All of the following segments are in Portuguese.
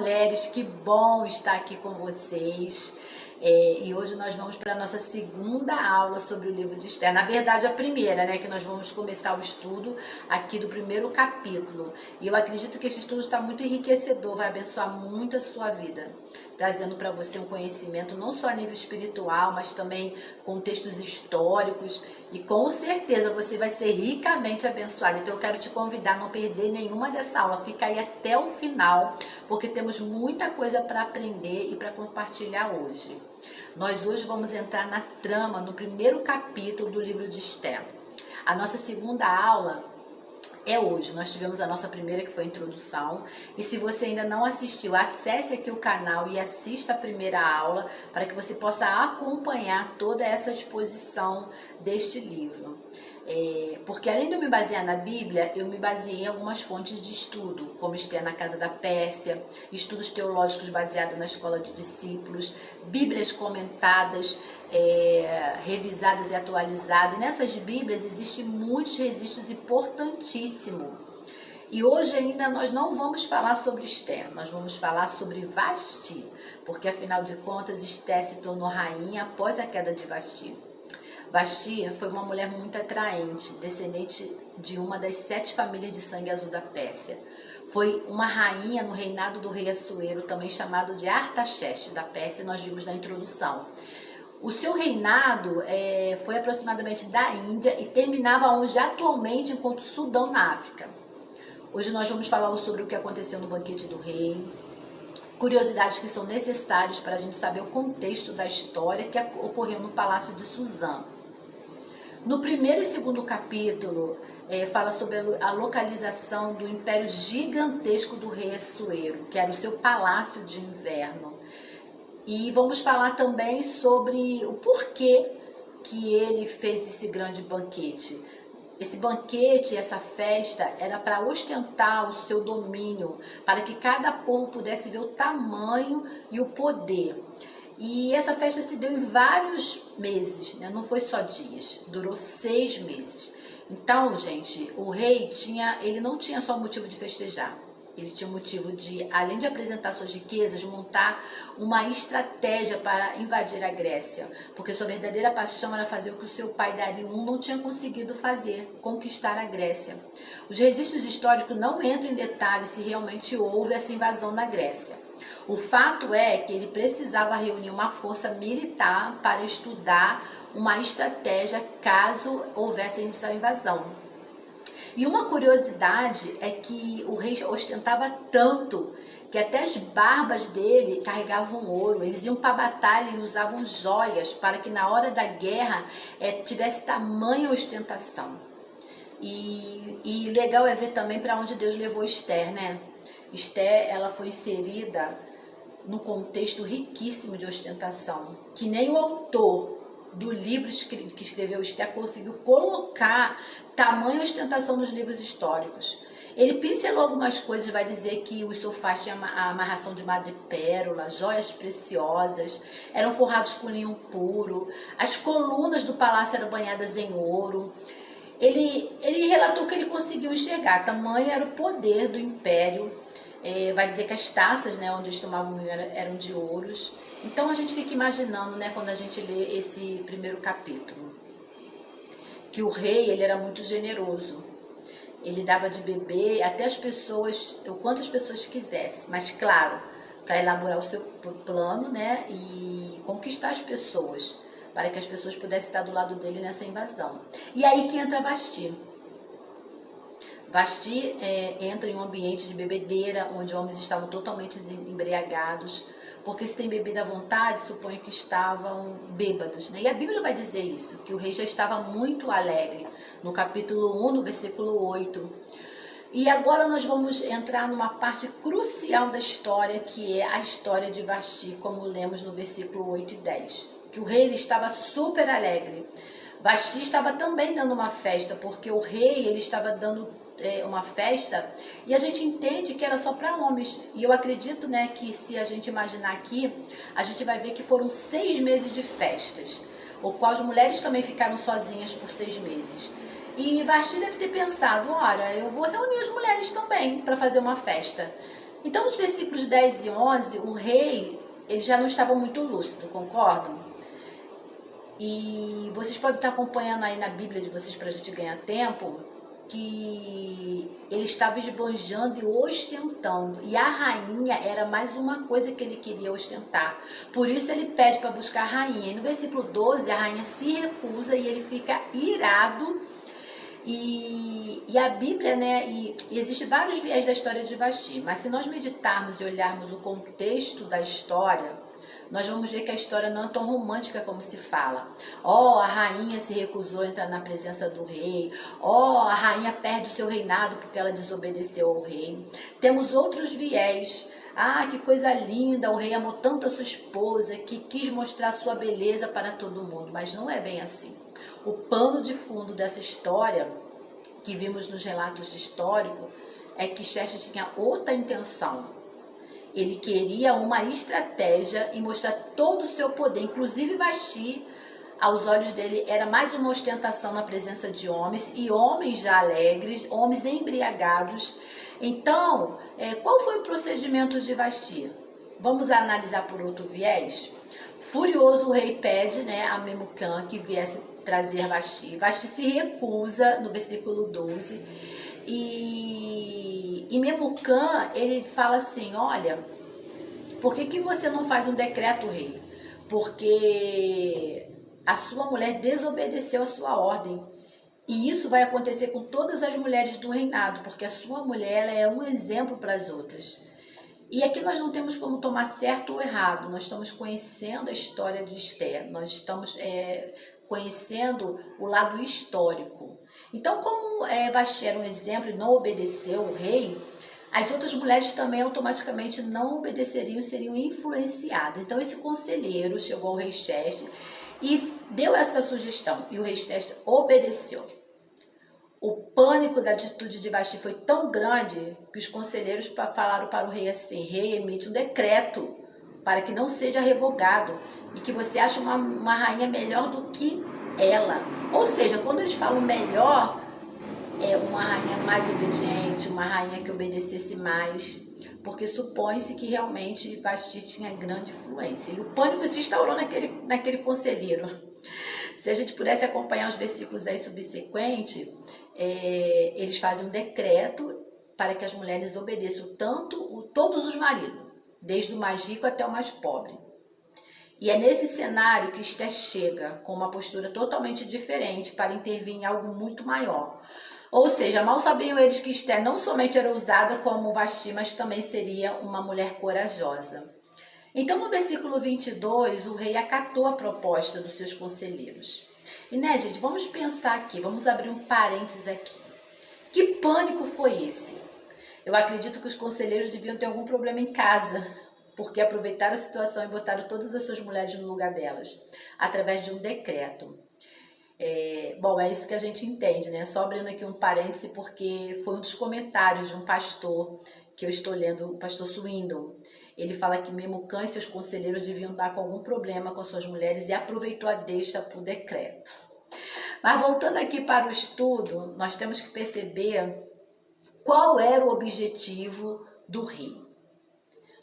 Mulheres, que bom estar aqui com vocês. E hoje nós vamos para a nossa segunda aula sobre o livro de Esther. Na verdade, a primeira, né? Que nós vamos começar o estudo aqui do primeiro capítulo. E eu acredito que esse estudo está muito enriquecedor, vai abençoar muito a sua vida, trazendo para você um conhecimento não só a nível espiritual, mas também contextos históricos. E com certeza você vai ser ricamente abençoado. Então eu quero te convidar a não perder nenhuma dessa aula. Fica aí até o final, porque temos muita coisa para aprender e para compartilhar hoje. Nós hoje vamos entrar na trama, no primeiro capítulo do livro de Esther. A nossa segunda aula é hoje. Nós tivemos a nossa primeira, que foi a introdução. E se você ainda não assistiu, acesse aqui o canal e assista a primeira aula para que você possa acompanhar toda essa exposição deste livro. Porque além de eu me basear na Bíblia, eu me baseei em algumas fontes de estudo, como Esther na Casa da Pérsia, estudos teológicos baseados na Escola de Discípulos, Bíblias comentadas, revisadas e atualizadas. E nessas Bíblias existem muitos registros importantíssimos. E hoje ainda nós não vamos falar sobre Esther, nós vamos falar sobre Vasti, porque afinal de contas Esther se tornou rainha após a queda de Vasti. Vasti foi uma mulher muito atraente, descendente de uma das 7 famílias de sangue azul da Pérsia. Foi uma rainha no reinado do rei Assuero, também chamado de Artaxerxes da Pérsia, nós vimos na introdução. O seu reinado foi aproximadamente da Índia e terminava onde atualmente encontra o Sudão, na África. Hoje nós vamos falar sobre o que aconteceu no banquete do rei, curiosidades que são necessárias para a gente saber o contexto da história que ocorreu no Palácio de Suzã. No primeiro e segundo capítulo, fala sobre a localização do império gigantesco do rei Assuero, que era o seu palácio de inverno. E vamos falar também sobre o porquê que ele fez esse grande banquete. Esse banquete, essa festa, era para ostentar o seu domínio, para que cada povo pudesse ver o tamanho e o poder. E essa festa se deu em vários meses, né? Não foi só dias, durou 6 meses. Então, gente, o rei ele não tinha só motivo de festejar. Ele tinha motivo de, além de apresentar suas riquezas, montar uma estratégia para invadir a Grécia. Porque sua verdadeira paixão era fazer o que o seu pai Dario I não tinha conseguido fazer, conquistar a Grécia. Os registros históricos não entram em detalhes se realmente houve essa invasão na Grécia. O fato é que ele precisava reunir uma força militar para estudar uma estratégia caso houvesse essa invasão. E uma curiosidade é que o rei ostentava tanto que até as barbas dele carregavam ouro. Eles iam para a batalha e usavam joias para que na hora da guerra tivesse tamanha ostentação. E legal é ver também para onde Deus levou Esther, né? Esther, ela foi inserida num contexto riquíssimo de ostentação, que nem o autor do livro que escreveu Esther conseguiu colocar tamanha ostentação nos livros históricos. Ele pincelou algumas coisas, vai dizer que os sofás tinham a amarração de madrepérola, joias preciosas, eram forrados com linho puro, as colunas do palácio eram banhadas em ouro. Ele relatou que ele conseguiu enxergar, tamanho era o poder do império. Vai dizer que as taças, né, onde eles tomavam vinho eram de ouros. Então a gente fica imaginando, né, quando a gente lê esse primeiro capítulo, que o rei ele era muito generoso. Ele dava de beber até as pessoas, o quanto as pessoas quisessem, mas claro, para elaborar o seu plano, né, e conquistar as pessoas, para que as pessoas pudessem estar do lado dele nessa invasão. E aí que entra Vasti. Vasti entra em um ambiente de bebedeira, onde homens estavam totalmente embriagados, porque se tem bebida à vontade, suponho que estavam bêbados, né? E a Bíblia vai dizer isso, que o rei já estava muito alegre, no capítulo 1, no versículo 8. E agora nós vamos entrar numa parte crucial da história, que é a história de Vasti, como lemos no versículo 8 e 10. Que o rei ele estava super alegre. Vasti estava também dando uma festa, porque o rei ele estava dando uma festa, e a gente entende que era só para homens. E eu acredito, né, que se a gente imaginar aqui, a gente vai ver que foram 6 meses de festas, o qual as mulheres também ficaram sozinhas por 6 meses. E Vasti deve ter pensado, olha, eu vou reunir as mulheres também para fazer uma festa. Então, nos versículos 10 e 11, o rei, ele já não estava muito lúcido, concordam? E vocês podem estar acompanhando aí na Bíblia de vocês para a gente ganhar tempo, que ele estava esbanjando e ostentando. E a rainha era mais uma coisa que ele queria ostentar. Por isso ele pede para buscar a rainha. E no versículo 12, a rainha se recusa e ele fica irado. E a Bíblia, né, e existem vários viés da história de Vasti, mas se nós meditarmos e olharmos o contexto da história, nós vamos ver que a história não é tão romântica como se fala. A rainha se recusou a entrar na presença do rei. A rainha perde o seu reinado porque ela desobedeceu ao rei. Temos outros viés. Que coisa linda, o rei amou tanto a sua esposa que quis mostrar sua beleza para todo mundo. Mas não é bem assim. O pano de fundo dessa história, que vimos nos relatos históricos, é que Xerxes tinha outra intenção. Ele queria uma estratégia e mostrar todo o seu poder, inclusive Vasti, aos olhos dele, era mais uma ostentação na presença de homens, e homens já alegres, homens embriagados. Então, qual foi o procedimento de Vasti? Vamos analisar por outro viés? Furioso, o rei pede, né, a Memucã que viesse trazer Vasti. Vasti se recusa, no versículo 12, e Memucã, ele fala assim, olha, por que você não faz um decreto, rei? Porque a sua mulher desobedeceu a sua ordem. E isso vai acontecer com todas as mulheres do reinado, porque a sua mulher, ela é um exemplo para as outras. E aqui nós não temos como tomar certo ou errado, nós estamos conhecendo a história de Esther, nós estamos conhecendo o lado histórico. Então, como Vasti era um exemplo e não obedeceu o rei, as outras mulheres também automaticamente não obedeceriam e seriam influenciadas. Então, esse conselheiro chegou ao rei Xerxes e deu essa sugestão, e o rei Xerxes obedeceu. O pânico da atitude de Vasti foi tão grande que os conselheiros falaram para o rei assim: rei, emite um decreto para que não seja revogado e que você ache uma rainha melhor do que ela. Ou seja, quando eles falam melhor, é uma rainha mais obediente, uma rainha que obedecesse mais, porque supõe-se que realmente Vasti tinha grande influência. E o pânico se instaurou naquele conselheiro. Se a gente pudesse acompanhar os versículos aí subsequentes, eles fazem um decreto para que as mulheres obedeçam todos os maridos, desde o mais rico até o mais pobre. E é nesse cenário que Esther chega com uma postura totalmente diferente para intervir em algo muito maior. Ou seja, mal sabiam eles que Esther não somente era ousada como Vasti, mas também seria uma mulher corajosa. Então, no versículo 22, o rei acatou a proposta dos seus conselheiros. E, né, gente, vamos pensar aqui, vamos abrir um parênteses aqui. Que pânico foi esse? Eu acredito que os conselheiros deviam ter algum problema em casa, porque aproveitaram a situação e botaram todas as suas mulheres no lugar delas, através de um decreto. Bom, é isso que a gente entende, né? Só abrindo aqui um parêntese, porque foi um dos comentários de um pastor que eu estou lendo, o pastor Swindon. Ele fala que Memucã e seus conselheiros deviam estar com algum problema com suas mulheres e aproveitou a deixa para o decreto. Mas voltando aqui para o estudo, nós temos que perceber qual era o objetivo do rei.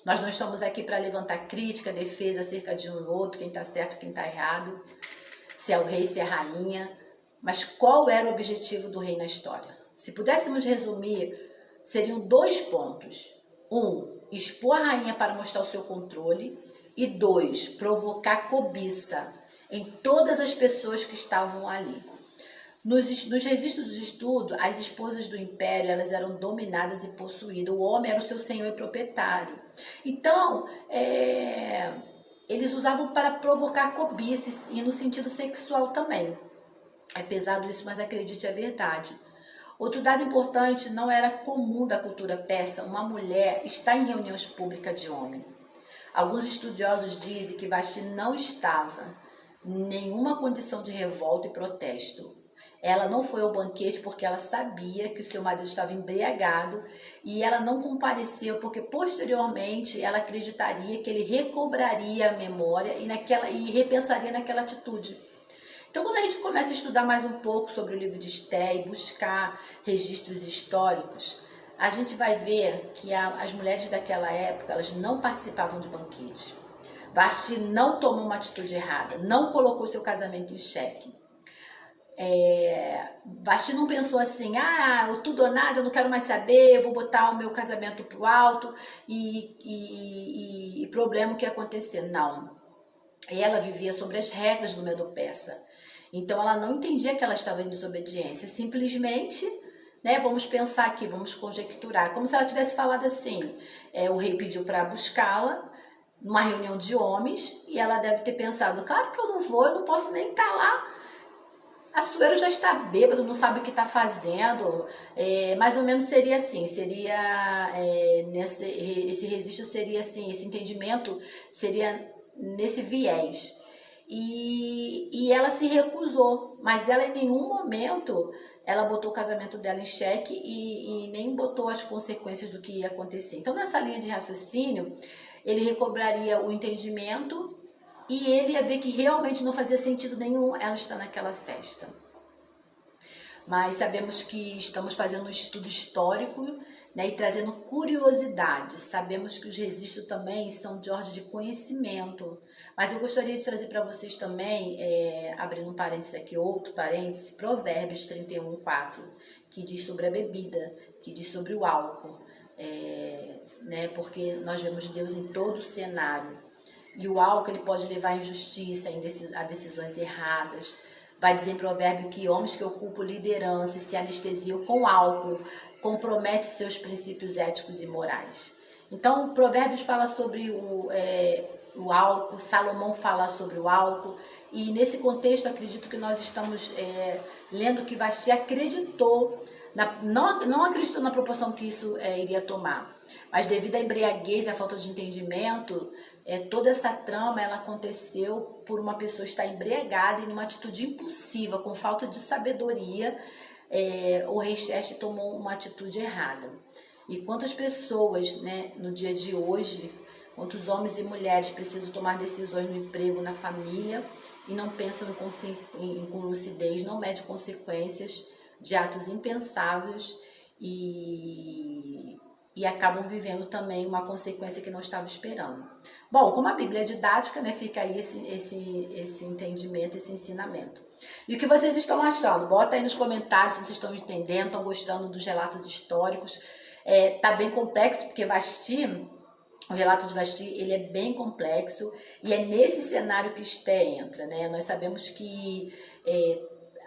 Nós não estamos aqui para levantar crítica, defesa acerca de um outro, quem está certo, quem está errado, se é o rei, se é a rainha, mas qual era o objetivo do rei na história? Se pudéssemos resumir, seriam 2 pontos. 1, expor a rainha para mostrar o seu controle, e 2, provocar cobiça em todas as pessoas que estavam ali. Nos registros de estudo, as esposas do império, elas eram dominadas e possuídas. O homem era o seu senhor e proprietário. Então, eles usavam para provocar cobiça e no sentido sexual também. É pesado isso, mas acredite, é verdade. Outro dado importante, não era comum da cultura persa uma mulher estar em reuniões públicas de homem. Alguns estudiosos dizem que Vasti não estava em nenhuma condição de revolta e protesto. Ela não foi ao banquete porque ela sabia que o seu marido estava embriagado e ela não compareceu porque posteriormente ela acreditaria que ele recobraria a memória e repensaria naquela atitude. Então, quando a gente começa a estudar mais um pouco sobre o livro de Esther e buscar registros históricos, a gente vai ver que as mulheres daquela época, elas não participavam de banquete. Vasti não tomou uma atitude errada, não colocou seu casamento em xeque. Vasti não pensou assim, eu tudo ou nada, eu não quero mais saber, eu vou botar o meu casamento pro alto e problema o que ia acontecer. Não. Ela vivia sobre as regras do Medo-Persa. Então ela não entendia que ela estava em desobediência. Simplesmente, né, vamos pensar aqui, vamos conjecturar. Como se ela tivesse falado assim, o rei pediu para buscá-la numa reunião de homens e ela deve ter pensado, claro que eu não vou, eu não posso nem estar lá. Assuero já está bêbado, não sabe o que está fazendo. Mais ou menos seria assim, esse registro seria assim, esse entendimento seria nesse viés. E ela se recusou, mas ela em nenhum momento ela botou o casamento dela em xeque e nem botou as consequências do que ia acontecer. Então, nessa linha de raciocínio, ele recobraria o entendimento e ele ia ver que realmente não fazia sentido nenhum ela estar naquela festa. Mas sabemos que estamos fazendo um estudo histórico, né, e trazendo curiosidades. Sabemos que os registros também são de ordem de conhecimento. Mas eu gostaria de trazer para vocês também, abrindo um parênteses aqui, outro parênteses, Provérbios 31:4, que diz sobre a bebida, que diz sobre o álcool. Né, porque nós vemos Deus em todo o cenário. E o álcool ele pode levar à injustiça, a decisões erradas. Vai dizer em provérbio que homens que ocupam liderança e se anestesiam com álcool comprometem seus princípios éticos e morais. Então, Provérbios fala sobre o álcool, Salomão fala sobre o álcool, e nesse contexto acredito que nós estamos lendo que Vasti acreditou, não acreditou na proporção que isso iria tomar, mas devido à embriaguez e à falta de entendimento, toda essa trama ela aconteceu por uma pessoa estar embriagada e numa atitude impulsiva, com falta de sabedoria, o rei Xerxes tomou uma atitude errada. E quantas pessoas, né, no dia de hoje, quantos homens e mulheres precisam tomar decisões no emprego, na família, e não pensam com lucidez, não medem consequências de atos impensáveis e acabam vivendo também uma consequência que não estava esperando. Bom, como a Bíblia é didática, né, fica aí esse entendimento, esse ensinamento. E o que vocês estão achando? Bota aí nos comentários se vocês estão entendendo, estão gostando dos relatos históricos. Tá bem complexo, porque o relato de Vasti, ele é bem complexo, e é nesse cenário que Esther entra, né? Nós sabemos que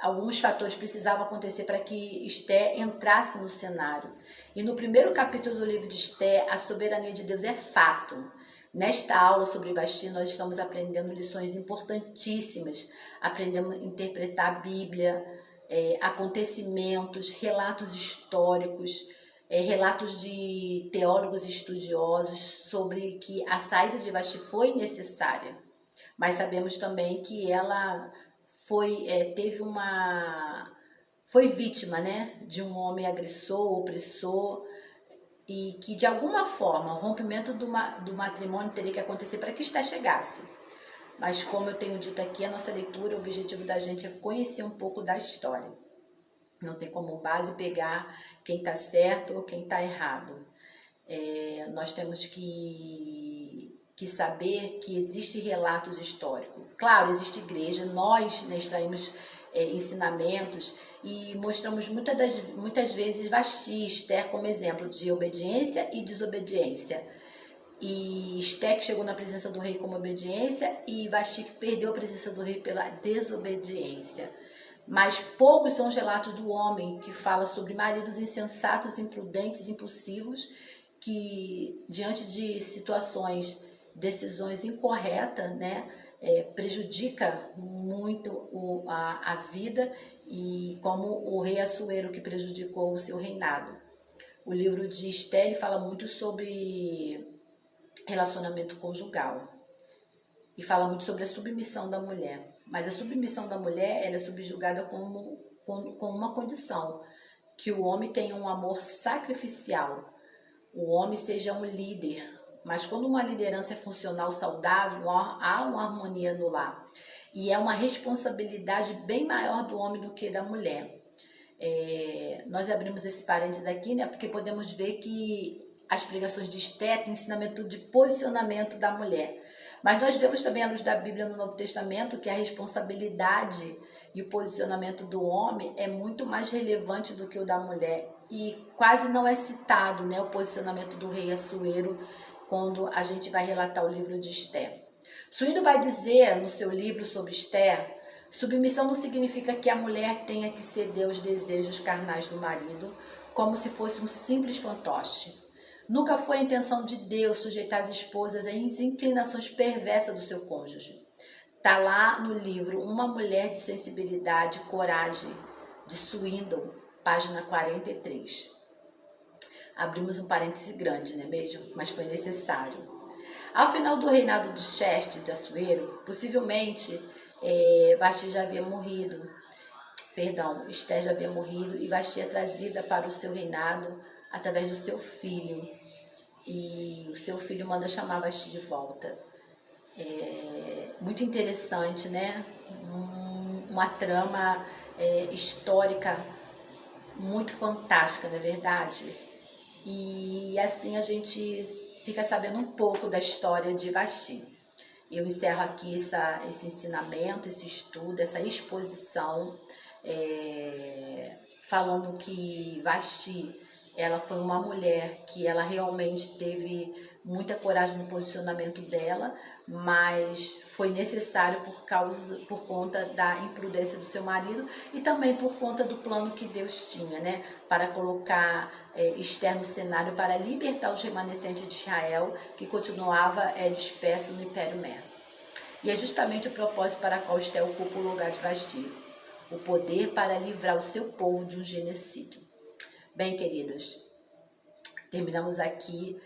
alguns fatores precisavam acontecer para que Esther entrasse no cenário. E no primeiro capítulo do livro de Esther, a soberania de Deus é fato. Nesta aula sobre Vasti, nós estamos aprendendo lições importantíssimas. Aprendemos a interpretar a Bíblia, acontecimentos, relatos históricos, relatos de teólogos estudiosos sobre que a saída de Vasti foi necessária. Mas sabemos também que ela foi vítima, né, de um homem agressor, opressor, e que de alguma forma o rompimento do matrimônio teria que acontecer para que Esther chegasse. Mas como eu tenho dito aqui, a nossa leitura, o objetivo da gente é conhecer um pouco da história. Não tem como base pegar quem está certo ou quem está errado. Nós temos que saber que existem relatos históricos. Claro, existe igreja, nós, né, extraímos ensinamentos e mostramos muitas vezes Vasti, Esther como exemplo de obediência e desobediência. E Esther que chegou na presença do rei como obediência e Vasti que perdeu a presença do rei pela desobediência. Mas poucos são os relatos do homem que fala sobre maridos insensatos, imprudentes, impulsivos, que diante de situações, decisões incorretas, né, prejudica muito a vida, e como o rei Assuero que prejudicou o seu reinado. O livro de Esther fala muito sobre relacionamento conjugal e fala muito sobre a submissão da mulher. Mas a submissão da mulher ela é subjugada com uma condição, que o homem tenha um amor sacrificial, o homem seja um líder. Mas quando uma liderança é funcional, saudável, há uma harmonia no lar. E é uma responsabilidade bem maior do homem do que da mulher. nós abrimos esse parênteses aqui, né? Porque podemos ver que as pregações de Esté têm um ensinamento de posicionamento da mulher. Mas nós vemos também, à luz da Bíblia no Novo Testamento, que a responsabilidade e o posicionamento do homem é muito mais relevante do que o da mulher. E quase não é citado, né, o posicionamento do rei Assuero quando a gente vai relatar o livro de Esté. Suíno vai dizer no seu livro sobre Esté: submissão não significa que a mulher tenha que ceder aos desejos carnais do marido, como se fosse um simples fantoche. Nunca foi a intenção de Deus sujeitar as esposas às inclinações perversas do seu cônjuge. Está lá no livro Uma Mulher de Sensibilidade e Coragem, de Swindoll, página 43. Abrimos um parêntese grande, não é mesmo? Mas foi necessário. Ao final do reinado de Sheste de Assuero, possivelmente Vasti já havia morrido. Esté já havia morrido e Vasti é trazida para o seu reinado através do seu filho. E o seu filho manda chamar Vasti de volta. Muito interessante, né? Uma trama histórica muito fantástica, não é verdade? E assim a gente fica sabendo um pouco da história de Vasti. Eu encerro aqui esse ensinamento, esse estudo, essa exposição, falando que Vasti, ela foi uma mulher que ela realmente teve muita coragem no posicionamento dela, mas foi necessário por conta da imprudência do seu marido e também por conta do plano que Deus tinha, né, para colocar Esther no cenário para libertar os remanescentes de Israel, que continuava disperso no Império Medo. E é justamente o propósito para qual Esther ocupa o lugar de Vasti, o poder para livrar o seu povo de um genocídio. Bem, queridas, terminamos aqui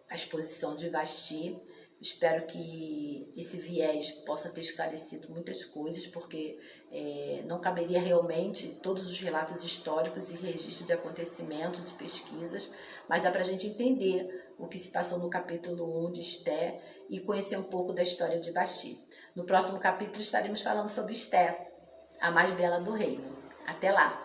a exposição de Vasti. Espero que esse viés possa ter esclarecido muitas coisas, porque não caberia realmente todos os relatos históricos e registros de acontecimentos, de pesquisas, mas dá para a gente entender o que se passou no capítulo 1 de Esther e conhecer um pouco da história de Vasti. No próximo capítulo estaremos falando sobre Esther, a mais bela do reino. Até lá!